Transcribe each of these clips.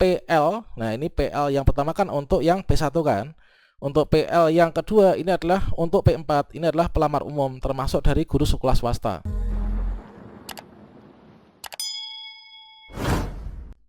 PL. Nah, ini PL yang pertama kan untuk yang P1 kan. Untuk PL yang kedua ini adalah untuk P4. Ini adalah pelamar umum termasuk dari guru sekolah swasta.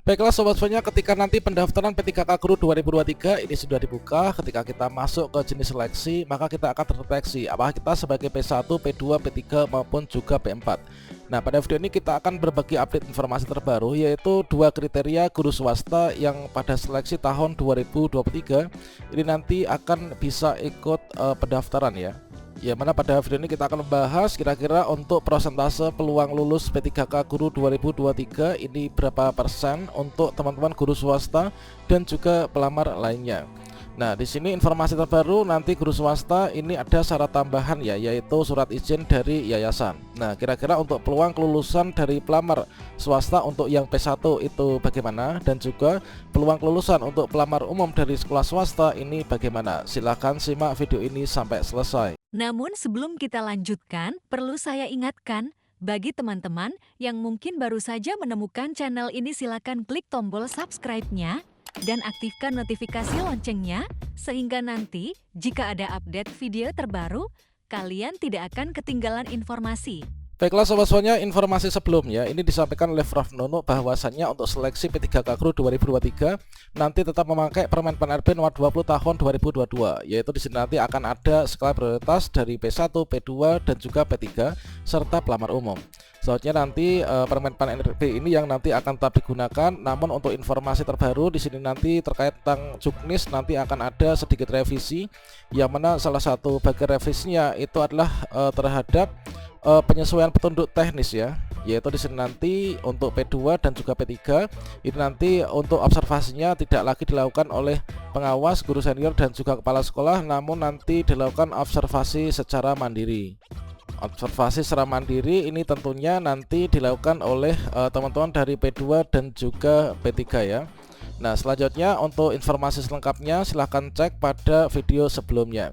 Baiklah sobat semuanya, ketika nanti pendaftaran P3K Guru 2023 ini sudah dibuka, ketika kita masuk ke jenis seleksi, maka kita akan terdeteksi apakah kita sebagai P1, P2, P3 maupun juga P4. Nah, pada video ini kita akan berbagi update informasi terbaru, yaitu dua kriteria guru swasta yang pada seleksi tahun 2023 ini nanti akan bisa ikut pendaftaran ya. Ya, mana pada video ini kita akan membahas kira-kira untuk persentase peluang lulus P3K Guru 2023 ini berapa persen untuk teman-teman guru swasta dan juga pelamar lainnya. Nah, di sini informasi terbaru, nanti guru swasta ini ada syarat tambahan ya, yaitu surat izin dari yayasan. Nah, kira-kira untuk peluang kelulusan dari pelamar swasta untuk yang P1 itu bagaimana, dan juga peluang kelulusan untuk pelamar umum dari sekolah swasta ini bagaimana? Silahkan simak video ini sampai selesai. Namun sebelum kita lanjutkan, perlu saya ingatkan, bagi teman-teman yang mungkin baru saja menemukan channel ini, silakan klik tombol subscribe-nya dan aktifkan notifikasi loncengnya, sehingga nanti jika ada update video terbaru, kalian tidak akan ketinggalan informasi. Baiklah sobat semuanya, informasi sebelumnya ini disampaikan oleh Prof. Nono bahwasannya untuk seleksi P3K Guru 2023 nanti tetap memakai Permen PAN RB nomor 20 tahun 2022, yaitu di sini nanti akan ada skala prioritas dari P1, P2 dan juga P3 serta pelamar umum. Soalnya nanti Permen PAN RB ini yang nanti akan tetap digunakan. Namun untuk informasi terbaru di sini nanti terkait tentang juknis nanti akan ada sedikit revisi, yang mana salah satu bagian revisinya itu adalah terhadap penyesuaian petunjuk teknis ya, yaitu di sini nanti untuk P2 dan juga P3 ini nanti untuk observasinya tidak lagi dilakukan oleh pengawas, guru senior dan juga kepala sekolah, namun nanti dilakukan observasi secara mandiri. Observasi secara mandiri ini tentunya nanti dilakukan oleh teman-teman dari P2 dan juga P3 ya. Nah, selanjutnya untuk informasi selengkapnya silahkan cek pada video sebelumnya.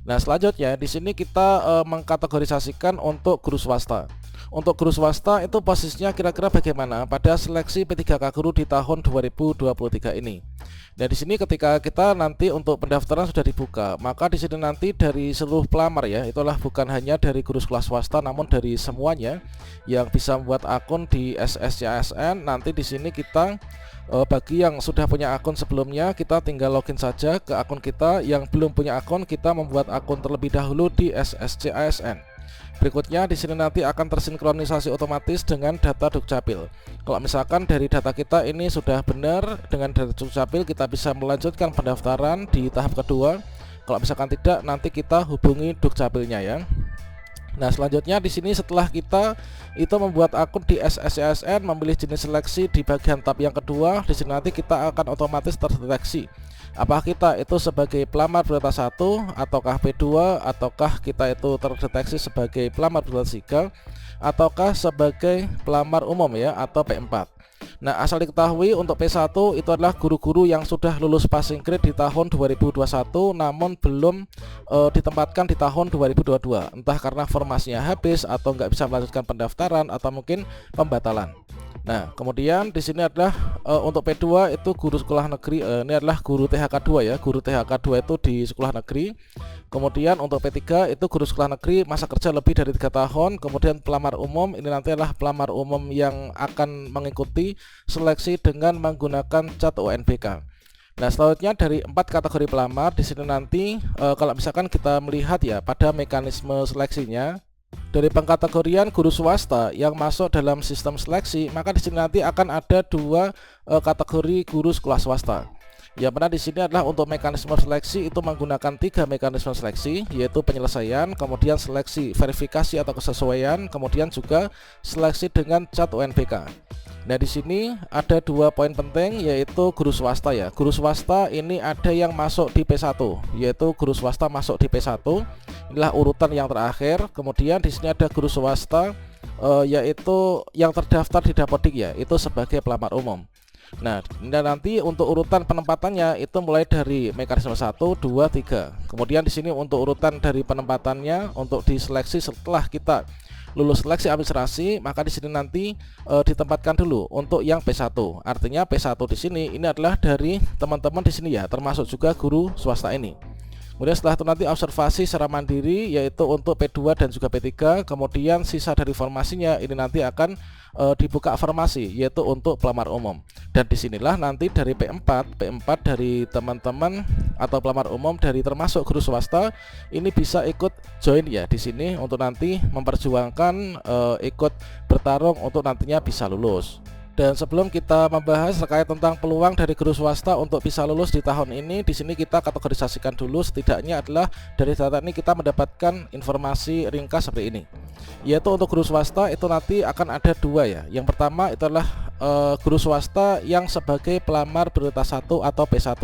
Nah, selanjutnya di sini kita mengkategorisasikan untuk guru swasta. Untuk guru swasta itu posisinya kira-kira bagaimana pada seleksi P3K Guru di tahun 2023 ini. Nah, di sini ketika kita nanti untuk pendaftaran sudah dibuka, maka di sini nanti dari seluruh pelamar ya, itulah bukan hanya dari guru sekolah swasta namun dari semuanya yang bisa membuat akun di SSCASN. Nanti di sini kita bagi yang sudah punya akun sebelumnya, kita tinggal login saja ke akun kita. Yang belum punya akun, kita membuat akun terlebih dahulu di SSCASN. Berikutnya di sini nanti akan tersinkronisasi otomatis dengan data Dukcapil. Kalau misalkan dari data kita ini sudah benar dengan data Dukcapil, kita bisa melanjutkan pendaftaran di tahap kedua. Kalau misalkan tidak, nanti kita hubungi Dukcapilnya ya. Nah, selanjutnya di sini setelah kita itu membuat akun di SSCASN, memilih jenis seleksi di bagian tab yang kedua, di sini nanti kita akan otomatis terdeteksi apakah kita itu sebagai pelamar prioritas 1 ataukah P2, ataukah kita itu terdeteksi sebagai pelamar prioritas 3 ataukah sebagai pelamar umum ya, atau P4. Nah, asal diketahui untuk P1 itu adalah guru-guru yang sudah lulus passing grade di tahun 2021 namun belum ditempatkan di tahun 2022, entah karena formasinya habis atau nggak bisa melanjutkan pendaftaran atau mungkin pembatalan. Nah, kemudian di sini adalah untuk P2 itu guru sekolah negeri, ini adalah guru THK 2 ya, guru THK 2 itu di sekolah negeri. Kemudian untuk P3 itu guru sekolah negeri masa kerja lebih dari 3 tahun. Kemudian pelamar umum ini nanti adalah pelamar umum yang akan mengikuti seleksi dengan menggunakan cat UNBK. Nah, selanjutnya dari 4 kategori pelamar di sini nanti kalau misalkan kita melihat ya pada mekanisme seleksinya, dari pengkategorian guru swasta yang masuk dalam sistem seleksi, maka di sini nanti akan ada 2 kategori guru sekolah swasta. Yang mana di sini adalah untuk mekanisme seleksi itu menggunakan 3 mekanisme seleksi, yaitu penyelesaian, kemudian seleksi verifikasi atau kesesuaian, kemudian juga seleksi dengan cat UNBK. Nah, di sini ada 2 poin penting, yaitu guru swasta ya. Guru swasta ini ada yang masuk di P1, yaitu guru swasta masuk di P1. Inilah urutan yang terakhir. Kemudian di sini ada guru swasta yaitu yang terdaftar di Dapodik ya, itu sebagai pelamar umum. Nah, dan nanti untuk urutan penempatannya itu mulai dari mekanisme 1, 2, 3. Kemudian di sini untuk urutan dari penempatannya untuk diseleksi setelah kita lulus seleksi administrasi, maka di sini nanti ditempatkan dulu untuk yang P1. Artinya P1 di sini ini adalah dari teman-teman di sini ya, termasuk juga guru swasta ini. Kemudian setelah itu nanti observasi secara mandiri yaitu untuk P2 dan juga P3. Kemudian sisa dari formasinya ini nanti akan dibuka formasi yaitu untuk pelamar umum. Dan disinilah nanti dari P4 dari teman-teman atau pelamar umum dari termasuk guru swasta ini bisa ikut join ya di sini untuk nanti memperjuangkan ikut bertarung untuk nantinya bisa lulus. Dan sebelum kita membahas terkait tentang peluang dari guru swasta untuk bisa lulus di tahun ini, di sini kita kategorisasikan dulu setidaknya adalah dari data ini kita mendapatkan informasi ringkas seperti ini. Yaitu untuk guru swasta itu nanti akan ada dua ya. Yang pertama itu adalah guru swasta yang sebagai pelamar prioritas 1 atau P1.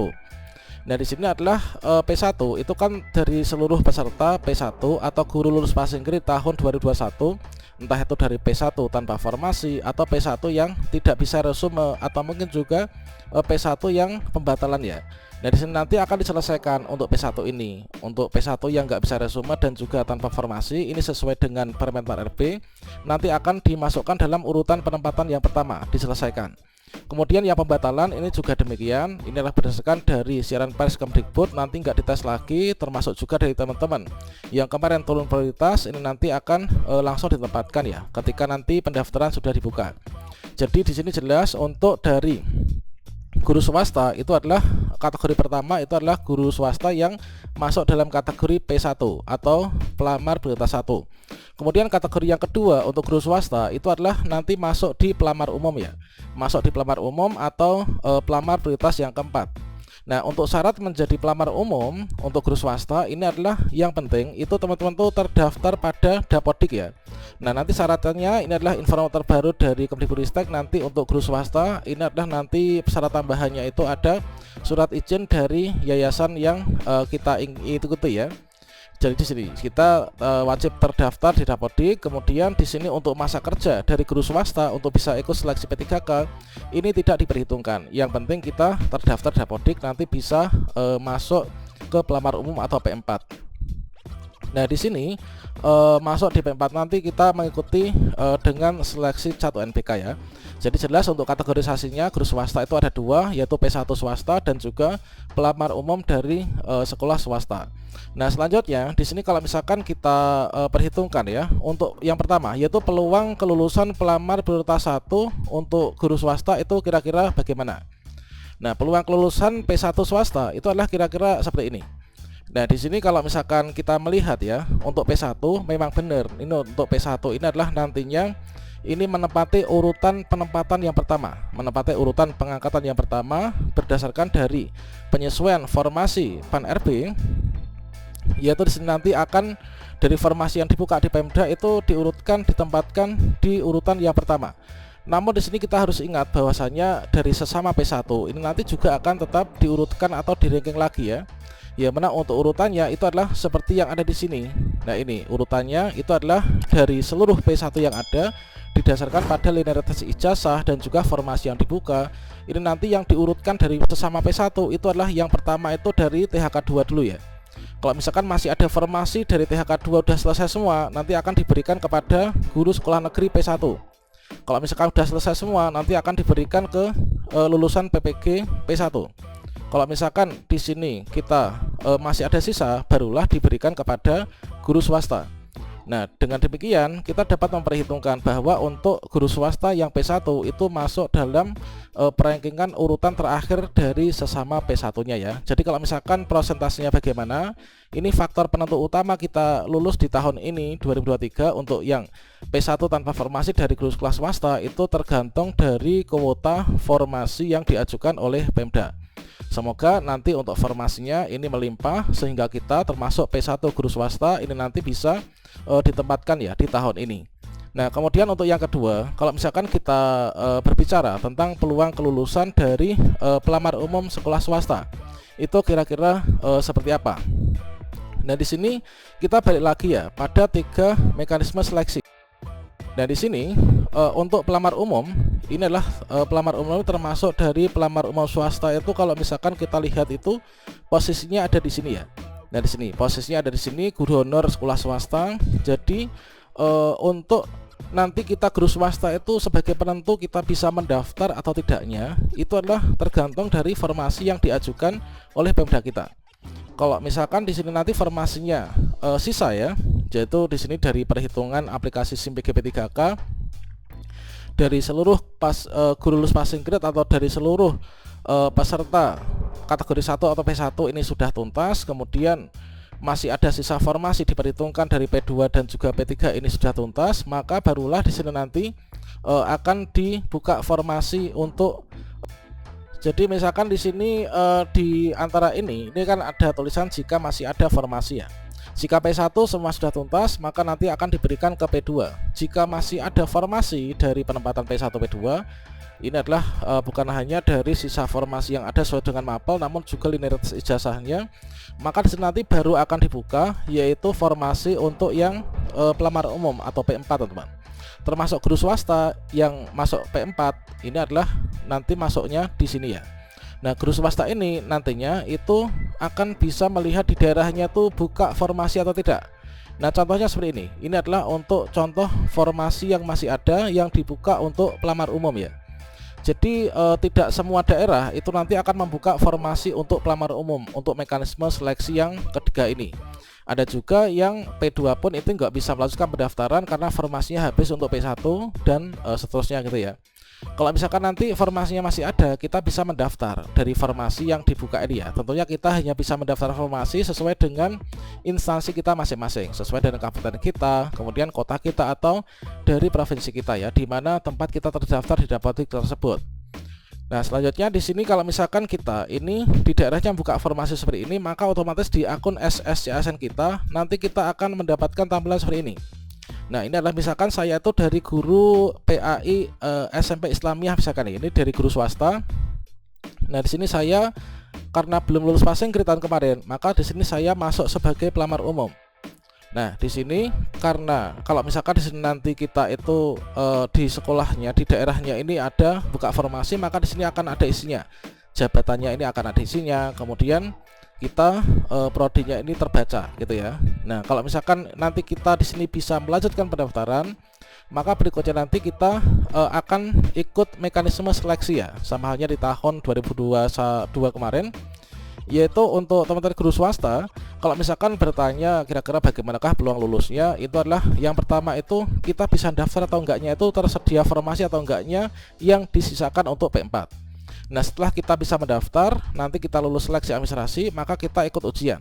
Nah di sini adalah P1 itu kan dari seluruh peserta P1 atau guru lulus passing grade tahun 2021, entah itu dari P1 tanpa formasi atau P1 yang tidak bisa resume atau mungkin juga P1 yang pembatalan ya. Nah di sini nanti akan diselesaikan untuk P1 ini. Untuk P1 yang nggak bisa resume dan juga tanpa formasi ini sesuai dengan Permen Pan RB nanti akan dimasukkan dalam urutan penempatan yang pertama diselesaikan. Kemudian yang pembatalan ini juga demikian. Ini adalah berdasarkan dari siaran pers Kemdikbud, nanti nggak dites lagi, termasuk juga dari teman-teman yang kemarin turun prioritas ini nanti akan langsung ditempatkan ya ketika nanti pendaftaran sudah dibuka. Jadi di sini jelas untuk dari guru swasta itu adalah kategori pertama itu adalah guru swasta yang masuk dalam kategori P1 atau pelamar prioritas 1. Kemudian kategori yang kedua untuk guru swasta itu adalah nanti masuk di pelamar umum ya. Masuk di pelamar umum atau pelamar prioritas yang keempat. Nah untuk syarat menjadi pelamar umum untuk guru swasta ini adalah yang penting itu teman-teman tuh terdaftar pada Dapodik ya. Nah nanti syaratnya ini adalah informasi terbaru dari Kemdikbudristek. Nanti untuk guru swasta ini adalah nanti syarat tambahannya itu ada surat izin dari yayasan yang kita ikuti ya. Jadi di sini kita wajib terdaftar di Dapodik. Kemudian di sini untuk masa kerja dari guru swasta untuk bisa ikut seleksi P3K ini tidak diperhitungkan. Yang penting kita terdaftar di Dapodik nanti bisa masuk ke pelamar umum atau P4. Nah di sini masuk di P4 nanti kita mengikuti dengan seleksi 1 NPK ya. Jadi jelas untuk kategorisasinya guru swasta itu ada dua, yaitu P1 swasta dan juga pelamar umum dari sekolah swasta. Nah selanjutnya di sini kalau misalkan kita perhitungkan ya untuk yang pertama yaitu peluang kelulusan pelamar prioritas 1 untuk guru swasta itu kira-kira bagaimana. Nah peluang kelulusan P1 swasta itu adalah kira-kira seperti ini. Nah di sini kalau misalkan kita melihat ya untuk P1 memang benar ini untuk P1 ini adalah nantinya ini menempati urutan penempatan yang pertama, menempati urutan pengangkatan yang pertama berdasarkan dari penyesuaian formasi Pan RB, yaitu di sini nanti akan dari formasi yang dibuka di Pemda itu diurutkan ditempatkan di urutan yang pertama. Namun di sini kita harus ingat bahwasanya dari sesama P1 ini nanti juga akan tetap diurutkan atau di-ranking lagi ya. Ya mana untuk urutannya itu adalah seperti yang ada di sini. Nah ini urutannya itu adalah dari seluruh P1 yang ada didasarkan pada linearitas ijazah dan juga formasi yang dibuka. Ini nanti yang diurutkan dari sesama P1 itu adalah yang pertama itu dari THK2 dulu ya. Kalau misalkan masih ada formasi dari THK2 udah selesai semua, nanti akan diberikan kepada guru sekolah negeri P1. Kalau misalkan udah selesai semua, nanti akan diberikan ke lulusan PPG P1. Kalau misalkan di sini kita masih ada sisa, barulah diberikan kepada guru swasta. Nah dengan demikian kita dapat memperhitungkan bahwa untuk guru swasta yang P1 itu masuk dalam perankingan urutan terakhir dari sesama P1-nya ya. Jadi kalau misalkan prosentasenya bagaimana, ini faktor penentu utama kita lulus di tahun ini 2023 untuk yang P1 tanpa formasi dari guru sekolah swasta itu tergantung dari kuota formasi yang diajukan oleh Pemda. Semoga nanti untuk formasinya ini melimpah sehingga kita termasuk P1 guru swasta ini nanti bisa ditempatkan ya di tahun ini. Nah kemudian untuk yang kedua, kalau misalkan kita berbicara tentang peluang kelulusan dari pelamar umum sekolah swasta, itu kira-kira seperti apa? Nah di sini kita balik lagi ya pada 3 mekanisme seleksi. Nah di sini untuk pelamar umum ini adalah pelamar umum termasuk dari pelamar umum swasta itu kalau misalkan kita lihat itu posisinya ada di sini ya. Nah di sini posisinya ada di sini guru honor sekolah swasta. Jadi untuk nanti kita guru swasta itu sebagai penentu kita bisa mendaftar atau tidaknya itu adalah tergantung dari formasi yang diajukan oleh Pemda kita. Kalau misalkan di sini nanti formasinya sisa ya, yaitu di sini dari perhitungan aplikasi SIM PGP3K dari seluruh guru lulus passing grade atau dari seluruh peserta kategori 1 atau P1 ini sudah tuntas, kemudian masih ada sisa formasi diperhitungkan dari P2 dan juga P3 ini sudah tuntas, maka barulah di sini nanti akan dibuka formasi untuk. Jadi misalkan di sini di antara ini kan ada tulisan jika masih ada formasi ya. Jika P1 semua sudah tuntas, maka nanti akan diberikan ke P2. Jika masih ada formasi dari penempatan P1 P2, ini adalah bukan hanya dari sisa formasi yang ada sesuai dengan mapel, namun juga linearitas ijazahnya. Maka di sini nanti baru akan dibuka, yaitu formasi untuk yang pelamar umum atau P4 teman-teman. Termasuk guru swasta yang masuk P4 ini adalah nanti masuknya di sini ya. Nah, guru swasta ini nantinya itu akan bisa melihat di daerahnya tuh buka formasi atau tidak. Nah, contohnya seperti ini. Ini adalah untuk contoh formasi yang masih ada yang dibuka untuk pelamar umum ya. Jadi tidak semua daerah itu nanti akan membuka formasi untuk pelamar umum untuk mekanisme seleksi yang ketiga ini. Ada juga yang P2 pun itu nggak bisa melanjutkan pendaftaran karena formasinya habis untuk P1 dan seterusnya gitu ya. Kalau misalkan nanti formasinya masih ada, kita bisa mendaftar dari formasi yang dibuka ini ya. Tentunya kita hanya bisa mendaftar formasi sesuai dengan instansi kita masing-masing, sesuai dengan kabupaten kita, kemudian kota kita atau dari provinsi kita ya, di mana tempat kita terdaftar di Dapodik tersebut. Nah, selanjutnya di sini kalau misalkan kita ini di daerahnya buka formasi seperti ini, maka otomatis di akun SSCASN kita nanti kita akan mendapatkan tampilan seperti ini. Nah, ini adalah misalkan saya itu dari guru PAI SMP Islamiyah misalkan ini dari guru swasta. Nah, di sini saya karena belum lulus passing grade tahun kemarin, maka di sini saya masuk sebagai pelamar umum. Nah, di sini karena kalau misalkan di sini nanti kita itu di sekolahnya, di daerahnya ini ada buka formasi, maka di sini akan ada isinya. Jabatannya ini akan ada isinya, kemudian kita prodinya ini terbaca gitu ya. Nah, kalau misalkan nanti kita di sini bisa melanjutkan pendaftaran, maka berikutnya nanti kita akan ikut mekanisme seleksi ya, sama halnya di tahun 2022 kemarin. Yaitu untuk teman-teman guru swasta, kalau misalkan bertanya kira-kira bagaimanakah peluang lulusnya, itu adalah yang pertama itu kita bisa daftar atau enggaknya, itu tersedia formasi atau enggaknya yang disisakan untuk P4. Nah, setelah kita bisa mendaftar, nanti kita lulus seleksi administrasi, maka kita ikut ujian.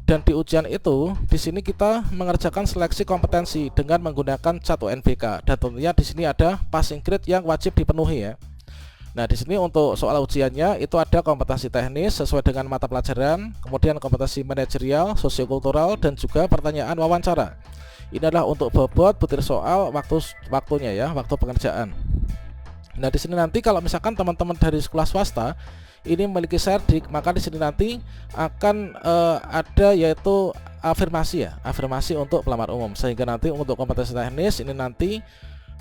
Dan di ujian itu, di sini kita mengerjakan seleksi kompetensi dengan menggunakan cat UNBK, dan tentunya di sini ada passing grade yang wajib dipenuhi ya. Nah, di sini untuk soal ujiannya itu ada kompetensi teknis sesuai dengan mata pelajaran, kemudian kompetensi manajerial, sosiokultural, dan juga pertanyaan wawancara. Ini adalah untuk bobot butir soal waktunya ya, waktu pengerjaan. Nah, di sini nanti kalau misalkan teman-teman dari sekolah swasta ini memiliki serdik, maka di sini nanti akan ada yaitu afirmasi ya, afirmasi untuk pelamar umum, sehingga nanti untuk kompetensi teknis ini nanti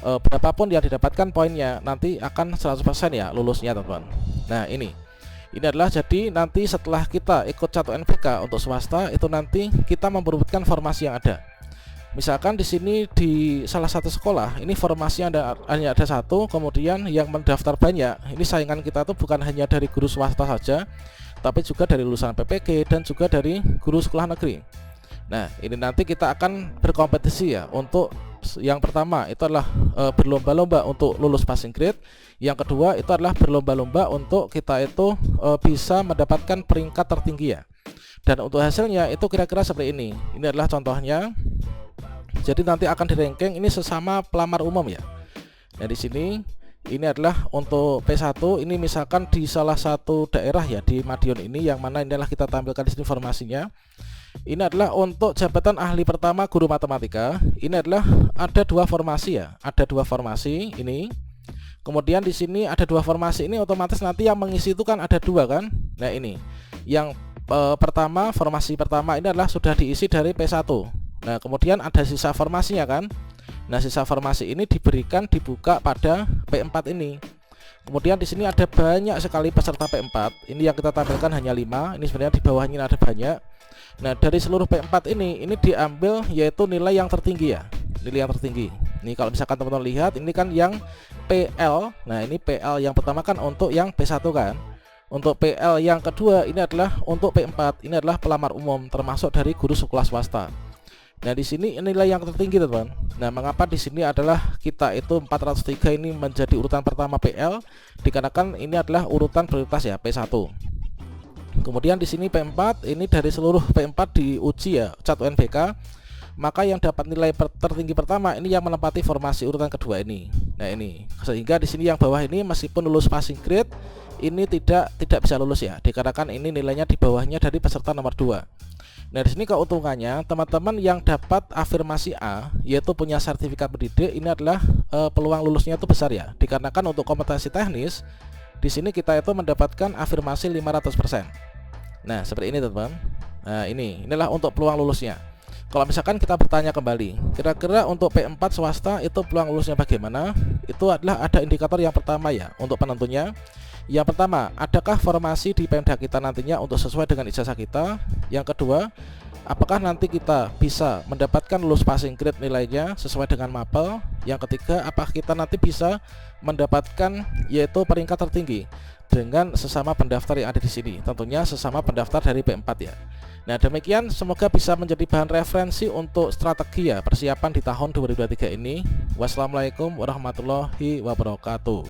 berapapun yang didapatkan poinnya nanti akan 100% ya lulusnya teman-teman. Nah, ini adalah jadi nanti setelah kita ikut cat UNBK untuk swasta itu nanti kita memperebutkan formasi yang ada. Misalkan di sini di salah satu sekolah ini formasinya hanya ada satu, kemudian yang mendaftar banyak. Ini saingan kita tuh bukan hanya dari guru swasta saja, tapi juga dari lulusan PPG dan juga dari guru sekolah negeri. Nah, ini nanti kita akan berkompetisi ya. Untuk yang pertama itu adalah berlomba-lomba untuk lulus passing grade. Yang kedua itu adalah berlomba-lomba untuk kita itu bisa mendapatkan peringkat tertinggi ya. Dan untuk hasilnya itu kira-kira seperti ini. Ini adalah contohnya. Jadi nanti akan di-ranking ini sesama pelamar umum ya. Nah, di sini ini adalah untuk P1, ini misalkan di salah satu daerah ya di Madiun ini, yang mana ini adalah kita tampilkan di sini informasinya. Ini adalah untuk jabatan ahli pertama guru matematika. Ini adalah ada dua formasi ya, ada dua formasi ini. Kemudian di sini ada dua formasi ini, otomatis nanti yang mengisi itu kan ada dua kan. Nah, ini yang pertama, formasi pertama ini adalah sudah diisi dari P1. Nah, kemudian ada sisa formasinya kan. Nah, sisa formasi ini dibuka pada P4 ini. Kemudian di sini ada banyak sekali peserta P4. Ini yang kita tampilkan hanya 5. Ini sebenarnya di bawahnya ada banyak. Nah, dari seluruh P4 ini diambil yaitu nilai yang tertinggi ya. nilai yang tertinggi. Ini kalau misalkan teman-teman lihat, ini kan yang PL. Nah, ini PL yang pertama kan untuk yang P1 kan. Untuk PL yang kedua ini adalah untuk P4. Ini adalah pelamar umum termasuk dari guru sekolah swasta. Nah, di sini nilai yang tertinggi, teman-teman. Nah, mengapa di sini adalah kita itu 403 ini menjadi urutan pertama PL? Dikarenakan ini adalah urutan prioritas ya, P1. Kemudian di sini P4, ini dari seluruh P4 diuji ya, CAT UNBK. Maka yang dapat nilai tertinggi pertama ini yang menempati formasi urutan kedua ini. Nah, ini sehingga di sini yang bawah ini meskipun lulus passing grade ini tidak bisa lulus ya, dikarenakan ini nilainya di bawahnya dari peserta nomor 2. Nah, di sini keuntungannya teman-teman yang dapat afirmasi A yaitu punya sertifikat pendidik, ini adalah peluang lulusnya itu besar ya, dikarenakan untuk kompetensi teknis di sini kita itu mendapatkan afirmasi 500%. Nah, seperti ini teman-teman. Nah, inilah untuk peluang lulusnya. Kalau misalkan kita bertanya kembali, kira-kira untuk P4 swasta itu peluang lulusnya bagaimana? Itu adalah ada indikator yang pertama ya untuk penentunya. Yang pertama, adakah formasi di Pemda kita nantinya untuk sesuai dengan ijazah kita? Yang kedua, apakah nanti kita bisa mendapatkan lulus passing grade nilainya sesuai dengan mapel? Yang ketiga, apakah kita nanti bisa mendapatkan yaitu peringkat tertinggi dengan sesama pendaftar yang ada di sini? Tentunya sesama pendaftar dari P4 ya. Nah, demikian, semoga bisa menjadi bahan referensi untuk strategi ya persiapan di tahun 2023 ini. Wassalamualaikum warahmatullahi wabarakatuh.